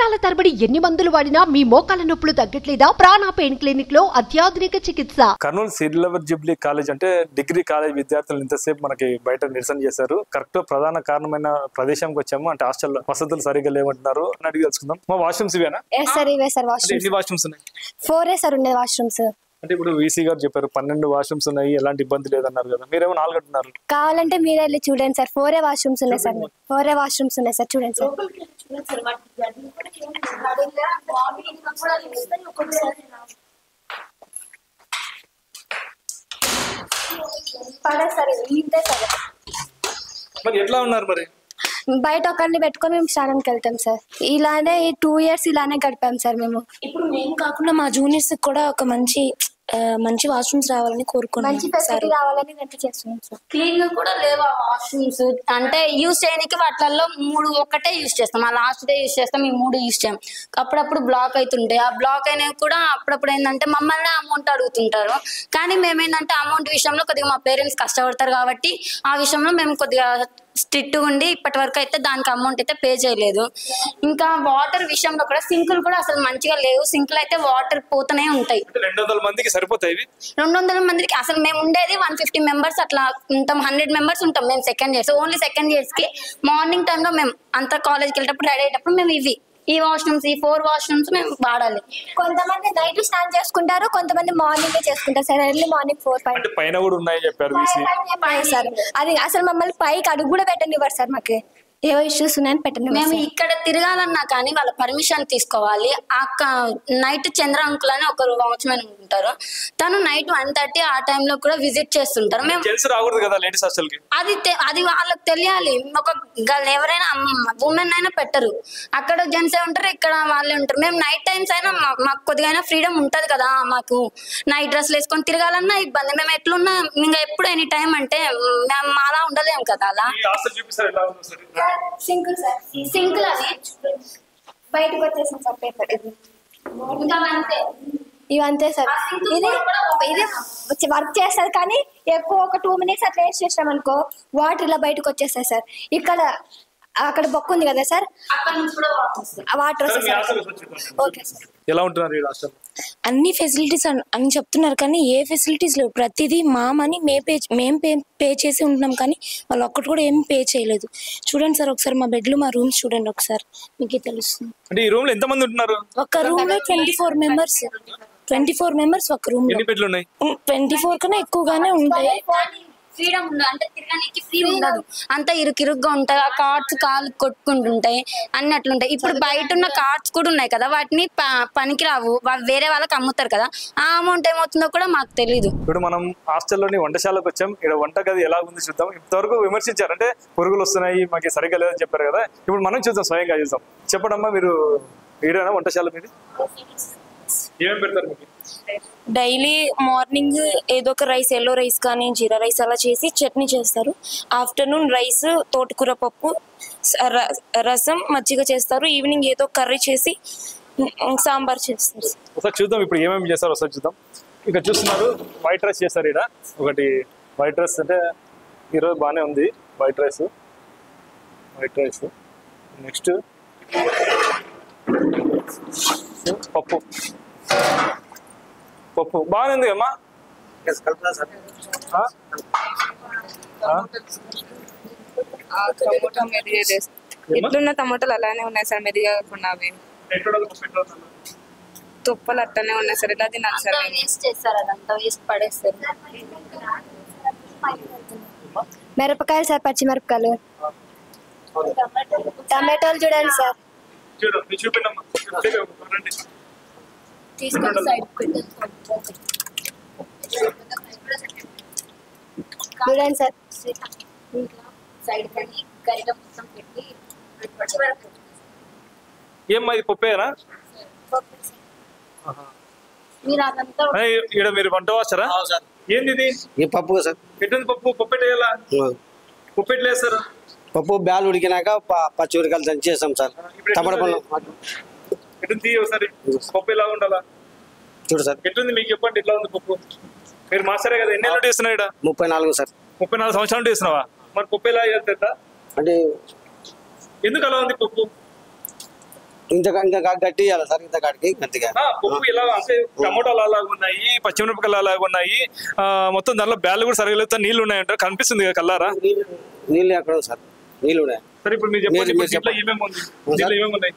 సంవత్సరాల తరబడి ఎన్ని మందులు వాడినా మీ మోకాల నొప్పులు తగ్గట్లేదా? ప్రాణ పెయిన్ క్లినిక్ లో అత్యాధునిక చికిత్స. కర్నూలు సిరిలవర్ జుబ్లీ కాలేజ్ అంటే డిగ్రీ కాలేజ్ విద్యార్థులు ఇంతసేపు మనకి బయట నిరసన చేశారు. కరెక్ట్ ప్రధాన కారణమైన ప్రదేశానికి వచ్చాము. అంటే హాస్టల్ వసతులు సరిగ్గా లేవంటున్నారు అని అడిగి తెలుసుకుందాం. మా వాష్రూమ్స్ ఇవేనా? ఎన్ని వాష్రూమ్స్ ఉన్నాయి? 4 సార్ ఉండే వాష్రూమ్స్. అంటే ఇప్పుడు వీసీ గారు చెప్పారు 12 వాష్రూమ్స్ ఉన్నాయి, ఎలాంటి ఇబ్బంది లేదన్నారు కదా, మీరేమో 4 అంటున్నారు. కావాలంటే మీరే వెళ్ళి చూడండి సార్. 4 వాష్రూమ్స్ ఉన్నాయి సార్. 4 వాష్రూమ్స్ ఉన్నాయి సార్, చూడండి సార్. మరి ఎట్లా ఉన్నారు? మరి బయట ఒకరిని పెట్టుకొని మేము స్నానానికి వెళ్తాం సార్. ఇలానే 2 years ఇలానే గడిపాం సార్ మేము. ఇప్పుడు మేము కాకుండా మా జూనియర్స్ కూడా ఒక మంచి వాష్రూమ్స్ రావాలని కోరుకున్నాం. మంచి ఫెసిలిటీ రావాలని గట్టి చేస్తున్నాం సార్. క్లీన్ గా కూడా లేవు ఆ వాష్రూమ్స్. అంటే యూజ్ చేయడానికి వాటిల్లో 3 ఒక్కటే యూజ్ చేస్తాం. ఆ లాస్ట్ డే యూజ్ చేస్తాం, ఈ 3 యూజ్ చేయం. అప్పుడప్పుడు బ్లాక్ అవుతుంటాయి. ఆ బ్లాక్ అయినవి కూడా అప్పుడప్పుడు ఏంటంటే మమ్మల్ని అమౌంట్ అడుగుతుంటారు. కానీ మేమేంటంటే అమౌంట్ విషయంలో కొద్దిగా మా పేరెంట్స్ కష్టపడతారు కాబట్టి ఆ విషయంలో మేము కొద్దిగా స్ట్రిక్ట్ ఉండి ఇప్పటి వరకు అయితే దానికి అమౌంట్ అయితే పే చేయలేదు. ఇంకా వాటర్ విషయంలో కూడా సింకులు కూడా అసలు మంచిగా లేవు. సింకులు అయితే వాటర్ పోతూనే ఉంటాయి. 200 మందికి సరిపోతాయి. 200 మందికి అసలు మేము ఉండేది 150 మెంబర్స్ అట్లా ఉంటాం. 100 మెంబర్స్ ఉంటాం మేము second years. Only second years కి మార్నింగ్ టైంలో మేము అంతా కాలేజ్కి వెళ్ళేటప్పుడు రెడీ అయ్యేటప్పుడు మేము ఈ వాష్రూమ్స్, ఈ 4 వాష్రూమ్స్ మేము వాడాలి. కొంతమంది నైట్ స్నానం చేసుకుంటారు, కొంతమంది మార్నింగ్ చేసుకుంటారు సార్. ఎర్లీ మార్నింగ్ 4-5 పైన కూడా ఉన్నాయి చెప్పారు సార్. అది అసలు మమ్మల్ని పైకి అడుగు కూడా పెట్టనివ్వరు సార్. మాకు ఏవో ఇష్యూస్ ఉన్నాయని పెట్టండి. మేము ఇక్కడ తిరగాలన్నా కానీ వాళ్ళ పర్మిషన్ తీసుకోవాలి. నైట్ చంద్ర అంకుల్ అని ఒకరు వాచ్మెన్ ఉంటారు. తను నైట్ 1:30 ఆ టైంలో కూడా విజిట్ చేస్తుంటారు. మేము అది వాళ్ళకి తెలియాలి. ఒక ఎవరైనా ఉమెన్ అయినా పెట్టరు. అక్కడ జెంట్స్ ఉంటారు, ఇక్కడ వాళ్ళే ఉంటారు. మేము నైట్ టైమ్స్ అయినా మాకు కొద్దిగా ఫ్రీడమ్ ఉంటది కదా. మాకు నైట్ డ్రెస్లు వేసుకొని తిరగాలన్నా ఇబ్బంది. మేము ఎట్లున్నా ఇంకా ఎప్పుడు ఎనీ టైం అంటే మేము అలా ఉండలేము కదా. అలా సింకుల్ సార్. సింకుల్ అది బయటకు వచ్చేసింది సార్ పేపర్. ఇవంతే సార్. ఇది వర్క్ చేస్తారు కానీ ఎక్కువ ఒక 2 minutes అట్లా వేస్ట్ చేసినాం అనుకో వాటర్ ఇలా బయటకు వచ్చేస్తాయి సార్. అక్కడ బొక్క ఉంది కదా సార్, వాటర్ ఓకే సార్. ఎలా ఉంటున్నారు ఈ రాష్ట్రం? అన్ని ఫెసిలిటీస్ అని చెప్తున్నారు కానీ ఏ ఫెసిలిటీస్ లేవు. ప్రతిదీ మా మనీ మేము పే చేసి ఉంటున్నాం కానీ వాళ్ళు ఒక్కటి కూడా ఏం పే చేయలేదు. చూడండి సార్ ఒకసారి మా బెడ్లు, మా రూమ్స్ చూడండి ఒకసారి, మీకు తెలుస్తుంది. అంటే ఈ రూమ్ లో ఎంత మంది ఉంటున్నారు? ఒక రూమ్ లో 24 మెంబర్స్. 24 మెంబర్స్ ఒక రూమ్ లో. ఎన్ని బెడ్లు ఉన్నాయి? 24 కన్నా ఎక్కువగానే ఉంటాయి. ఫ్రీడమ్ ఉండదు, అంటే తిరగడానికి ఫ్రీ ఉండదు. అంతా ఇరుకిరుగ్గా ఉంటాయి. ఆ కార్డ్స్ కాలు కొట్టుకుంటుంటాయి, అన్ని అట్లుంటాయి. ఇప్పుడు బయట ఉన్న కార్డ్స్ కూడా ఉన్నాయి కదా, వాటిని పనికిరావు, వేరే వాళ్ళకి అమ్ముతారు కదా. ఆ అమౌంట్ ఏమవుతుందో కూడా మాకు తెలీదు. ఇప్పుడు మనం హాస్టల్లోని వంటశాలకు వచ్చాం. ఇక్కడ వంట గది ఎలా ఉంది చూద్దాం. ఇంతవరకు విమర్శించారు, అంటే పురుగులు వస్తున్నాయి, మాకు సరిగ్గా లేదని చెప్పారు కదా. ఇప్పుడు మనం చూద్దాం, స్వయంగా చూద్దాం. చెప్పడమ్మా, మీరు ఏడైనా వంటశాల మీది ఏమేమి పెడతారు మీకు? డైలీ మార్నింగ్ ఏదో ఒక రైస్, ఎల్లో రైస్ కానీ జీరా రైస్ అలా చేసి చట్నీ చేస్తారు. ఆఫ్టర్నూన్ రైస్, తోటకూర పప్పు, రసం, మజ్జిగ చేస్తారు. ఈవినింగ్ ఏదో కర్రీ చేసి సాంబార్ చేస్తారు. ఒకసారి చూద్దాం ఇప్పుడు ఏమేమి చేస్తారు, ఒకసారి చూద్దాం. ఇక్కడ చూస్తున్నారు వైట్ రైస్ చేస్తారు. ఇక్కడ ఒకటి వైట్ రైస్, అంటే ఈరోజు బాగానే ఉంది వైట్ రైస్. నెక్స్ట్ పప్పు బాగానే ఉంది అమ్మా. ఇట్లున్న టమాటాలు అలానే ఉన్నాయి సార్, మెదిగా ఉన్నవి. తుప్పలు అట్టనే ఉన్నాయి సార్. ఇలా తినాలి సార్. వేస్ట్ చేస్తారు, అదంతా వేస్ట్ పడేస్తారు. మిరపకాయలు సార్, పచ్చిమిరపకాయలు, టమాటోలు చూడండి సార్. తీసుకొని సైడ్ చూడండి సార్. సైడ్ కానీ గరిట మొత్తం పెట్టి ఏమ్మా ఇది పప్పేనా? మీరు అదంతా ఇక్కడ మీరు వంట వాస్తారా? ఏంది ఇది? ఈ పప్పు సార్. ఎటువంటి పప్పు? పప్పెట్టేయాలా? పప్పెట్లు వేస్తారు? పప్పు బ్యాలు ఉడికినాక పచ్చిమిరకాయలు దంచి చేస్తాం సార్. టమాటా పళ్ళు ఎటుంది ఒకసారి పప్పు ఎలా ఉండాలా చూడు సార్. ఎట్లుంది మీకు చెప్పండి, ఎట్లా ఉంది పప్పు? మీరు మాస్టరే కదా, ఎన్ని ఏళ్ళు చేస్తున్నావు ఇక్కడ? 34 సార్. 34 సంవత్సరాలు చేస్తున్నావా? మరి పప్పు ఎలా చేస్తా? అంటే ఎందుకు అలా ఉంది పప్పు? ఇంకా గట్టి ఇవ్వాలి సార్ ఇంత కాడికి గట్టిగా. పప్పు ఇలా అంటే టమోటాలు అలాగా ఉన్నాయి, పచ్చిమిరపకాయలు అలాగా ఉన్నాయి, మొత్తం దాంట్లో బ్యాలు కూడా సరిగ్గా నీళ్లు ఉన్నాయంట కనిపిస్తుంది కదా కల్లారా. నీళ్ళు ఎక్కడ సార్? నీళ్ళు ఉన్నాయి. సరే ఇప్పుడు మీరు చెప్పండి దీంట్లో ఏమేమి ఉంది, దీంట్లో ఏమేమి ఉన్నాయి?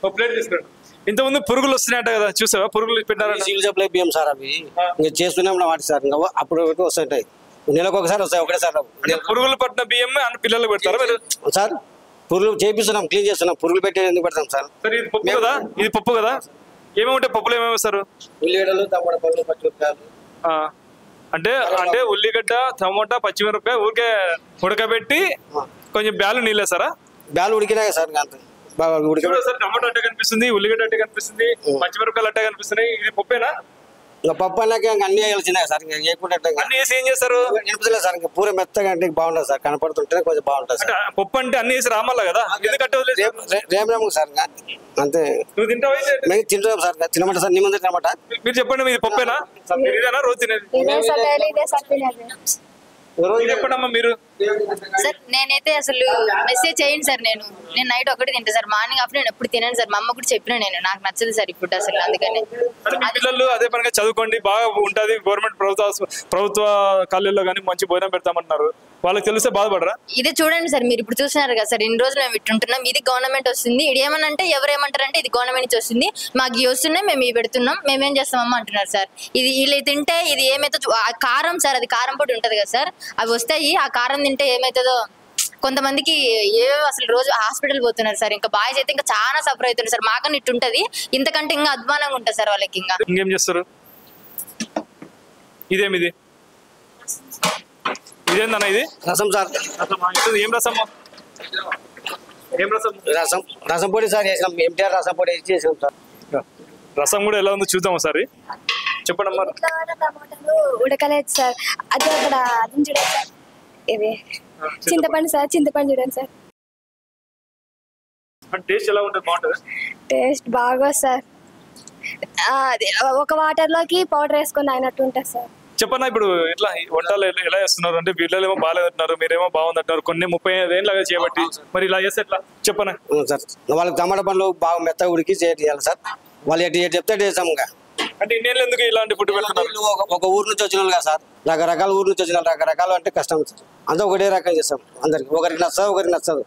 ఒక ప్లేట్ తీసుకురండి. ఇంతకుముందు పురుగులు వస్తున్నాయంట కదా, చూసావా? పురుగులు పెట్టారా? సివిల్ సప్లై బియ్యం సార్ అవి ఇంకా చేస్తున్నాం వాటి సార్. ఇంకా అప్పుడు వస్తుంటాయి, నెలకు ఒకసారి వస్తాయి, ఒకటేసారి. పురుగులు పట్టిన బియ్యం అన్న పిల్లలకు పెడతారా మీరు? సార్ పురుగులు చేపిస్తున్నాం, క్లీన్ చేస్తున్నాం. పురుగులు పెట్టేది ఎందుకు పెడతాం సార్? సరే ఇది పప్పు కదా, ఇది పప్పు కదా, ఏమేమి ఉంటాయి పప్పులు? ఏమేమి వేస్తారు? ఉల్లిగడ్డలు, టమాటా పళ్ళు, పచ్చిమిరపకాయలు. అంటే అంటే ఉల్లిగడ్డ, టమోటా, పచ్చిమిరపకాయ ఊరికే ఉడకబెట్టి కొంచెం బ్యాలు నీళ్ళు వేస్తారా? బ్యాలు ఉడికినాయి సార్, బాగా ఉడికి. సార్ టమాటో అట్టే కనిపిస్తుంది, ఉల్లిగడ్డ అట్టే కనిపిస్తుంది, పచ్చిమిరపకాయలు అట్టే కనిపిస్తున్నాయి. ఇది పప్పేనా? ఇంకా పప్పు అన్నాక అన్ని వేయాల్సిందే సార్. ఇంకా వేయకుండా అన్ని వేసి ఏం చేస్తారు? వినిపించలేదు సార్. ఇంకా పూర మెత్తగా అంటే బాగుంటుంది సార్, కనపడుతుంటే కొంచెం బాగుంటుంది సార్. పప్పు అంటే అన్ని వేసి రామల్లా కదా, రేపు సార్ అంతే. నువ్వు తింటావా? మేము తింటాం సార్, తినమంట సార్. నీ ముందు తినమాట. మీరు చెప్పండి, మీది పప్పేనా? ఇదేనా రోజు తినేది? చెప్పండమ్మా మీరు. సార్ నేనైతే అసలు మెసేజ్ చేయండి సార్. నేను నైట్ ఒకటి తింటా సార్, మార్నింగ్ ఆఫ్టర్ నేను ఎప్పుడు తినాను సార్. మా అమ్మ కూడా చెప్పిన, నాకు నచ్చదు సార్ ఈ ఫుడ్ అసలు. అందుకని పిల్లలు అదే పనిగా చదువుకోండి, బాగా ఉంటది. గవర్నమెంట్ ప్రభుత్వ కాలేజీలో కానీ మంచి భోజనం పెడతామంటున్నారు, వాళ్ళకి తెలిస్తే బాధపడరా? ఇదే చూడండి సార్, మీరు ఇప్పుడు చూస్తున్నారు కదా సార్, ఇన్ని రోజులు మేము ఇట్టుంటున్నాం. ఇది గవర్నమెంట్ వస్తుంది, ఇది ఏమనంటే ఎవరేమంటారంటే ఇది గవర్నమెంట్ నుంచి వస్తుంది, మాకు ఇవి వస్తున్నాయి, మేము ఇవి పెడుతున్నాం, మేమేం చేస్తామమ్మా అంటున్నారు సార్. ఇది వీళ్ళు తింటే ఇది ఏమైతుందో కారం సార్, అది కారం పొడి ఉంటది కదా సార్, అవి వస్తాయి. ఆ కారం తింటే ఏమవుతుందో కొంతమందికి ఏవేవో అసలు రోజు హాస్పిటల్ పోతున్నారు సార్. ఇంకా బాయ్స్ అయితే ఇంకా చాలా సఫర్ అవుతున్నారు సార్. మాకన్నా ఇట్టుంటది, ఇంతకంటే ఇంకా అధ్వానంగా ఉంటుంది సార్ వాళ్ళకి. ఇంకా ఇంకేం చేస్తారు? ఇదేమిది? ఇదేందన్నా ఇది? రసం సార్. ఏం రసం? ఏం రసం? రసం పొడి సార్ చేసినాం, ఎంటీఆర్ రసం పొడి చేసినాం సార్. రసం కూడా ఎలా ఉందో చూద్దాం ఒకసారి. చెప్పండి అమ్మా. టమాటాలు ఉడకలేదు సార్, అది అక్కడ అది చూడండి సార్. ఇది చింతపండు సార్, చింతపండు చూడండి సార్. టేస్ట్ ఎలా ఉంటుంది? బాగుంటుంది. టేస్ట్ బాగా సార్. ఒక వాటర్ లోకి పౌడర్ వేసుకొని అయినట్టు ఉంటుంది సార్. చెప్పన్నా ఇప్పుడు ఇట్లా వంటలు ఎలా చేస్తున్నారు అంటే వీళ్ళేమో బాగాలేదంటున్నారు, మీరేమో బాగుందంటున్నారు. కొన్ని 35 ఏళ్ళగా చేయబట్టి మరి ఇలా చేస్తే ఎట్లా చెప్పనా? సార్ వాళ్ళకి టమాటా పండ్లు బాగా మెత్తగా ఉడికి చేయాలి సార్. వాళ్ళు ఎటు చెప్తే చేస్తాం. ఇంకా అంటే ఇన్నేళ్ళు ఎందుకు ఇలాంటి ఫుడ్ పెడుతున్నారు? ఒక ఊరు నుంచి వచ్చిన వాళ్ళు కదా సార్, రకరకాల ఊరు నుంచి వచ్చిన రకరకాలు అంటే కష్టం సార్. అంతా ఒకటే రకం చేస్తాం అందరికి. ఒకరికి నచ్చదు, ఒకరికి నచ్చదు.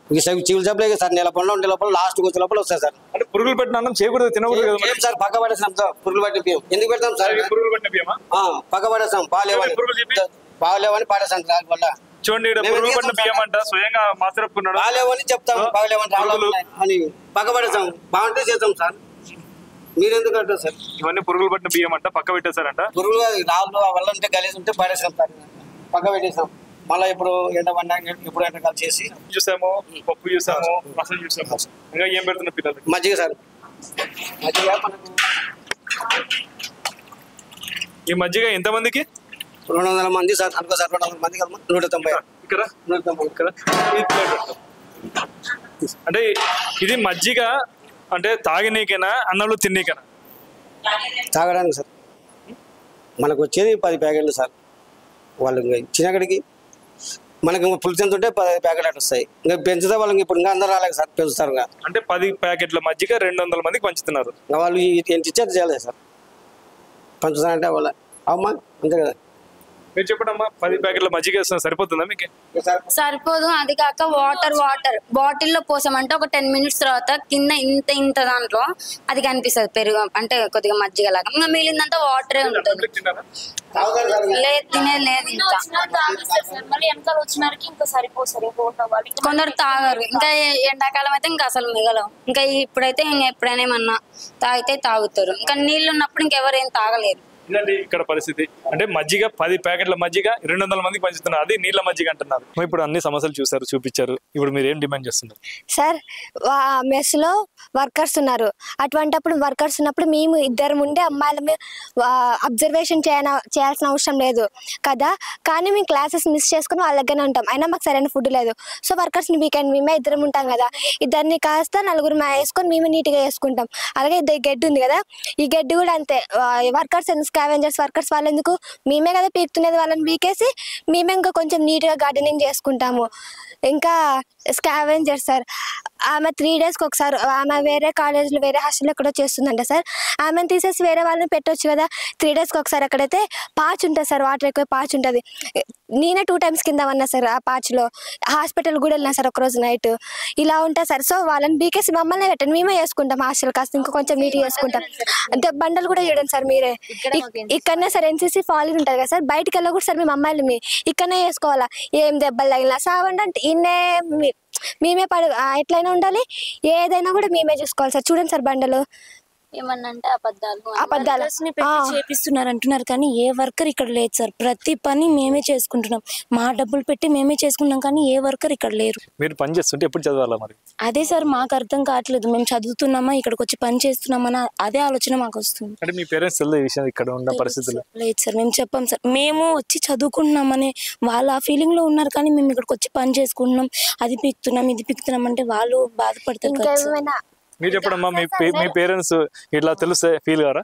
చివులు చెప్పలే సార్, నెల పనులు లాస్ట్ వచ్చే లోపల వస్తాయి సార్. అంటే పురుగులు పెట్టిన అన్నం చేయకూడదు, తినకూడదు కదా సార్. పక్క పడేస్తాం సార్, పురుగులు పట్టిన బియ్యం ఎందుకు పెడతాం సార్? పురుగులు పట్టిన బియ్యమా? పక్క పడేస్తాం. బాగాలేవని పడేస్తాం సార్. వల్ల చూడండి, పురుగులు పట్టిన బియ్యం అంట స్వయంగా మాత్రపుకున్నాడు. బాగాలేవని చెప్తాం, బాగాలేవని అని పక్క పడేస్తాం. బాగుంటే చేస్తాం సార్. మీరెందుకు అంటారు సార్? ఇవన్నీ పురుగులు పట్టిన బియ్యం అంట పక్క పెట్టేశారంట. పురుగులు రాళ్ళు వల్ల ఉంటే గలీజ్ ఉంటే పడేసాం సార్, పక్క పెట్టేసాం. మళ్ళీ ఇప్పుడు ఎప్పుడు ఎండకాలు చేసి చూసాము, పప్పు చూసాము, రసం చూసాము. ఇంకా ఏం పెడుతున్నా పిల్లలకి? మజ్జిగ సార్. మజ్జిగ ఈ మజ్జిగ ఎంతమందికి? 200 మంది సార్. అనుకో సార్, 200 మంది కదా, 190. ఇక్కడ 190 ఇక్కడ. అంటే ఇది మజ్జిగ అంటే తాగినీకేనా, అన్నంలో తిన్నీకేనా? తాగడానికి సార్. మనకు వచ్చేది 10 ప్యాకెట్లు సార్. వాళ్ళు ఇంకా ఇచ్చినక్కడికి మనకి పులుసు ఎంత ఉంటే 10 ప్యాకెట్లు వస్తాయి. ఇంకా పెంచుతా వాళ్ళకి. ఇప్పుడు ఇంకా అందరూ రాలేదు సార్, పెంచుతారు. అంటే 10 ప్యాకెట్ల మజ్జిగ 200 మందికి పంచుతున్నారు. వాళ్ళు ఎంత ఇచ్చేది చేయలేదు సార్, పంచుతారంటే వాళ్ళ అమ్మా అంతే కదా. మీరు చెప్పడమ్మా, 10 ప్యాకెట్ల మజ్జిగ వేస్తున్నా సరిపోతుందా మీకు? సరిపోదు. అది కాక వాటర్ బాటిల్లో పోసామంటే ఒక 10 minutes తర్వాత కింద ఇంత దాంట్లో అది కనిపిస్తుంది పెరుగు, అంటే కొద్దిగా మజ్జిగ లాగా. ఇంకా మిగిలిందంతా వాటరే ఉంటుంది. లేదు, తినేది లేదు. ఇంకా కొందరు తాగరు. ఇంకా ఎండాకాలం అయితే ఇంకా అసలు మిగలవు. ఇంకా ఇప్పుడైతే ఇంకా ఎప్పుడైనా ఏమన్నా తాగితే తాగుతారు. ఇంకా నీళ్ళు ఉన్నప్పుడు ఇంకెవరు ఏం తాగలేరు. ఇదండి ఇక్కడ పరిస్థితి. అంటే మజ్జిగ 10 ప్యాకెట్ల మజ్జిగ 200 మందికి పంచుతున్నారు, అది నీళ్ళ మజ్జిగ అంటున్నారు. ఇప్పుడు అన్ని సమస్యలు చూసారు, చూపించారు. ఇప్పుడు మీరు ఏం డిమాండ్ చేస్తున్నారు? సార్ మెస్ లో వర్కర్స్ ఉన్నారు. అటువంటిప్పుడు వర్కర్స్ ఉన్నప్పుడు మేము ఇద్దరు ఉండే అమ్మాయిల అబ్జర్వేషన్ చేయాల్సిన అవసరం లేదు కదా. కానీ మేము క్లాసెస్ మిస్ చేసుకుని వాళ్ళ దగ్గరనే ఉంటాం, అయినా మాకు సరైన ఫుడ్ లేదు. సో వర్కర్స్ వీకెండ్ మేమే ఇద్దరం ఉంటాం కదా, ఇద్దరిని కాస్త 4 వేసుకొని మేమే నీట్గా వేసుకుంటాం. అలాగే గడ్డి ఉంది కదా, ఈ గడ్డి కూడా అంతే. వర్కర్స్ స్కావెంజర్స్ వర్కర్స్ వాళ్ళెందుకు, మేమే కదా పీకుతున్నది, వాళ్ళని పీకేసి మేమే ఇంకా కొంచెం నీట్గా గార్డెనింగ్ చేసుకుంటాము. ఇంకా స్కావెంజర్స్ సార్, ఆమె 3 డేస్కి ఒకసారి ఆమె వేరే కాలేజ్లో వేరే హాస్టల్లో ఎక్కడో చేస్తుందంట సార్. ఆమెను తీసేసి వేరే వాళ్ళని పెట్టొచ్చు కదా. 3 డేస్కి ఒకసారి అక్కడైతే పాచ్ ఉంటుంది సార్, వాటర్ ఎక్కువ పాచ్ ఉంటుంది. నేనే 2 టైమ్స్ కింద ఉన్నా సార్ ఆ పాచ్లో. హాస్పిటల్ కూడా వెళ్ళినా సార్ ఒకరోజు నైట్. ఇలా ఉంటా సార్. సో వాళ్ళని బీకేసి మమ్మల్ని పెట్టండి, మేమే చేసుకుంటాం హాస్టల్ కాస్త ఇంకా కొంచెం నీట్గా చేసుకుంటాం. అంటే బండలు కూడా చూడండి సార్ మీరే. ఇక్కడనే సార్ ఎన్సీసీ ఫాలింగ్ ఉంటుంది కదా సార్, బయటకు వెళ్ళకూడదు సార్. మేము అమ్మాయిలు ఇక్కడనే చేసుకోవాలా. ఏం దెబ్బలు తగిలినా సావండి అంటే ఇన్నే మేమే ఎట్లయినా ఉండాలి, ఏదైనా కూడా మేమే చూసుకోవాలి సార్. చూడండి సార్ బండలు ఏమన్నంటే అబద్ధాలు చేపిస్తున్నారు అంటున్నారు, కానీ ఏ వర్కర్ ఇక్కడ లేదు సార్. ప్రతి పని మేమే చేసుకుంటున్నాం, మా డబ్బులు పెట్టి మేమే చేసుకుంటున్నాం, కానీ ఏ వర్కర్ ఇక్కడ లేరు. మీరు పని చేస్తుంటే ఎప్పుడు చదవాలా మరి? అదే సార్ మాకు అర్థం కావట్లేదు. మేము చదువుతున్నామా ఇక్కడికి వచ్చి పని చేస్తున్నామా అదే ఆలోచన మాకు వస్తుంది. అంటే మీ పేరెంట్స్ తెలియదు ఈ విషయం ఇక్కడ ఉన్న పరిస్థితులు? లేదు సార్, మేము చెప్పాం సార్. మేము వచ్చి చదువుకుంటున్నామని వాళ్ళు ఆ ఫీలింగ్ లో ఉన్నారు, కానీ మేము ఇక్కడికి వచ్చి పని చేసుకుంటున్నాం, అది పిక్తున్నాం ఇది పిక్తున్నాం అంటే వాళ్ళు బాధపడతారు కదా సార్. మీరు చెప్పడమ్మా, మీ పేరెంట్స్ ఇట్లా తెలిస్తే ఫీల్ కారా?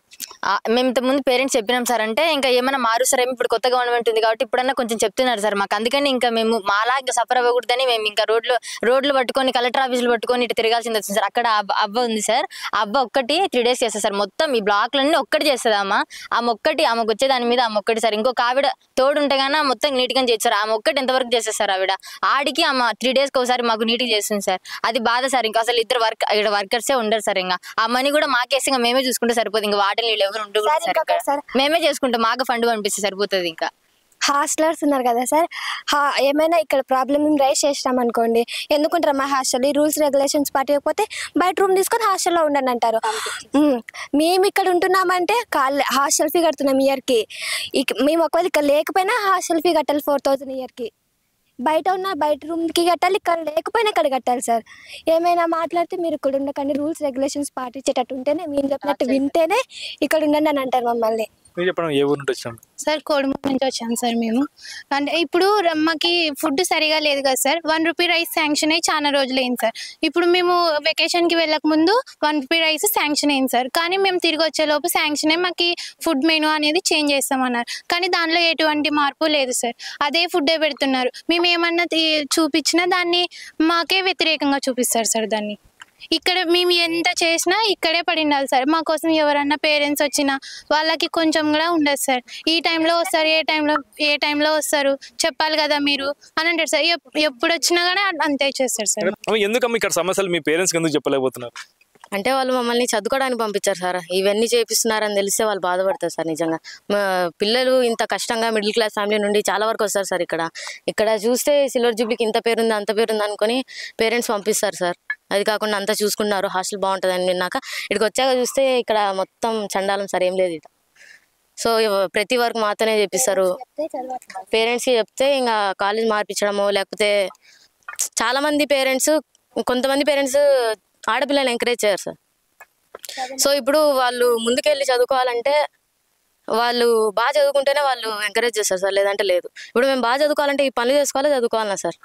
మేము ఇంతకుముందు పేరెంట్స్ చెప్పినాం సార్. అంటే ఇంకా ఏమైనా మారుస్తారేమో, ఇప్పుడు కొత్త గవర్నమెంట్ ఉంది కాబట్టి ఇప్పుడన్నా కొంచెం చెప్తున్నారు సార్ మాకు. అందుకని ఇంకా మేము మాలా ఇంకా సఫర్ అవ్వకూడదని మేము ఇంకా రోడ్లు పట్టుకొని కలెక్టర్ ఆఫీసులు పట్టుకొని ఇటు తిరగాల్సింది వచ్చింది సార్. అక్కడ అవ్వ ఉంది సార్, ఆ అవ్వ ఒక్కటి 3 డేస్ చేస్తుంది సార్. మొత్తం ఈ బ్లాక్లన్నీ ఒక్కటి చేస్తుంది అమ్మ. ఆమె వచ్చే దాని మీద ఆమె ఒక్కటి సార్. ఇంకొక ఆవిడ తోడు ఉంటే గానీ మొత్తం నీట్గా చేస్తారు. ఆమె ఒక్కటి ఎంతవరకు చేస్తారు సార్ ఆవిడ. ఆడికి ఆమె 3 డేస్కి ఒకసారి మాకు నీట్గా చేస్తుంది సార్. అది బాధ సార్. ఇంకా అసలు ఇద్దరు ఇక్కడ వర్కర్సే ఉండరు సార్. ఇంకా ఆ మనీ కూడా మాకేసి ఇంకా మేమే చూసుకుంటే సరిపోతుంది. ఇంకా వాటిని వీళ్ళు ఎవరు ఉండకూడదు సార్, మేమే చేసుకుంటాం. మాకు ఫండ్ పంపిస్తే సరిపోతుంది. ఇంకా హాస్టలర్స్ ఉన్నారు కదా సార్, ఏమైనా ఇక్కడ ప్రాబ్లమ్ మేము రైజ్ చేసినాం అనుకోండి, ఎందుకుంటారు మా హాస్టల్ ఈ రూల్స్ రెగ్యులేషన్స్ పాటిపోతే బయట రూమ్ తీసుకొని హాస్టల్లో ఉండండి అంటారు. మేము ఇక్కడ ఉంటున్నామంటే హాస్టల్ ఫీ కడుతున్నాం ఇయర్కి. మేము ఒకవేళ ఇక్కడ లేకపోయినా హాస్టల్ ఫీ కట్టాలి 4000 ఇయర్కి. బయట ఉన్న బయట రూమ్కి కట్టాలి, ఇక్కడ లేకపోయినా ఇక్కడ కట్టాలి సార్. ఏమైనా మాట్లాడితే మీరు ఇక్కడ ఉండకండి, రూల్స్ రెగ్యులేషన్స్ పాటించేటట్టు ఉంటేనే, మీరు చెప్పినట్టు వింటేనే ఇక్కడ ఉండండి అని అంటారు మమ్మల్ని. సార్ కోడుమూరు నుంచి వచ్చాం సార్ మేము. అంటే ఇప్పుడు మాకి ఫుడ్ సరిగా లేదు కదా సార్. 1 రూపీ రైస్ శాంక్షన్ అయ్యి చాలా రోజులు అయింది సార్. ఇప్పుడు మేము వెకేషన్కి వెళ్ళక ముందు 1 రూపీ రైస్ శాంక్షన్ అయింది సార్. కానీ మేము తిరిగి వచ్చేలోపు శాంక్షన్ అయ్యి మాకు ఫుడ్ మెనూ అనేది చేంజ్ చేస్తామన్నారు. కానీ దానిలో ఎటువంటి మార్పు లేదు సార్, అదే ఫుడ్డే పెడుతున్నారు. మేము ఏమన్నా చూపించినా దాన్ని మాకే వ్యతిరేకంగా చూపిస్తారు సార్. దాన్ని ఇక్కడ మేము ఎంత చేసినా ఇక్కడే పడి ఉండాలి సార్. మా కోసం ఎవరన్నా పేరెంట్స్ వచ్చినా వాళ్ళకి కొంచెం కూడా ఉండదు సార్. ఈ టైంలో వస్తారు, ఏ టైంలో వస్తారు చెప్పాలి కదా మీరు అని అంటారు సార్. ఎప్పుడు వచ్చినా కూడా అంతే చేస్తారు సార్. ఎందుకమ్మా ఇక్కడ సమస్యలు మీ పేరెంట్స్ ఎందుకు చెప్పలేకపోతున్నారు? అంటే వాళ్ళు మమ్మల్ని చదువుకోవడానికి పంపించారు సార్. ఇవన్నీ చేపిస్తున్నారని తెలిస్తే వాళ్ళు బాధపడతారు సార్. నిజంగా మా పిల్లలు ఇంత కష్టంగా మిడిల్ క్లాస్ ఫ్యామిలీ నుండి చాలా వరకు వస్తారు సార్. ఇక్కడ చూస్తే సిల్వర్ జూబ్లీకి ఇంత పేరుంది అంత పేరుంది అనుకొని పేరెంట్స్ పంపిస్తారు సార్. అది కాకుండా అంతా చూసుకున్నారు, హాస్టల్ బాగుంటుందని విన్నాక ఇక్కడికి వచ్చాక చూస్తే ఇక్కడ మొత్తం చండాలం సార్, ఏం లేదు. సో ప్రతి వరకు మాతోనే చేపిస్తారు. పేరెంట్స్కి చెప్తే ఇంకా కాలేజ్ మార్పించడమో, లేకపోతే చాలామంది పేరెంట్స్, కొంతమంది పేరెంట్స్ ఆడపిల్లలు ఎంకరేజ్ చేయరు సార్. సో ఇప్పుడు వాళ్ళు ముందుకెళ్ళి చదువుకోవాలంటే వాళ్ళు బాగా చదువుకుంటేనే వాళ్ళు ఎంకరేజ్ చేస్తారు సార్, లేదంటే లేదు. ఇప్పుడు మేము బాగా చదువుకోవాలంటే ఈ పనులు చేసుకోవాలి, చదువుకోవాలన్నా సార్.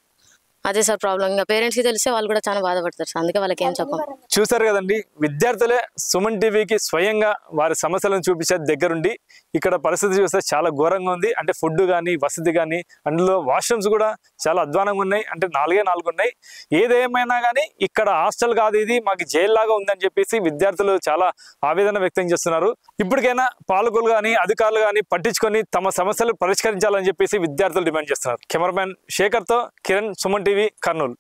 అదే సార్ ప్రాబ్లం. ఇంకా పేరెంట్స్కి తెలిస్తే వాళ్ళు కూడా చాలా బాధపడతారు సార్. అందుకే వాళ్ళకి ఏం చెప్పం. చూసారు కదండి, విద్యార్థులే సుమన్ టీవీకి స్వయంగా వారి సమస్యలను చూపించే దగ్గరుండి ఇక్కడ పరిస్థితి చూస్తే చాలా ఘోరంగా ఉంది. అంటే ఫుడ్ కానీ వసతి కానీ, అందులో వాష్రూమ్స్ కూడా చాలా అధ్వానంగా ఉన్నాయి. అంటే 4 ఉన్నాయి. ఏదేమైనా కానీ ఇక్కడ హాస్టల్ కాదు, ఇది మాకు జైలు లాగా ఉందని చెప్పేసి విద్యార్థులు చాలా ఆవేదన వ్యక్తం చేస్తున్నారు. ఇప్పటికైనా పాలకులు కానీ అధికారులు కానీ పట్టించుకొని తమ సమస్యలు పరిష్కరించాలని చెప్పేసి విద్యార్థులు డిమాండ్ చేస్తున్నారు. కెమెరామ్యాన్ శేఖర్తో కిరణ్, సుమన్ టీవీ, కర్నూలు.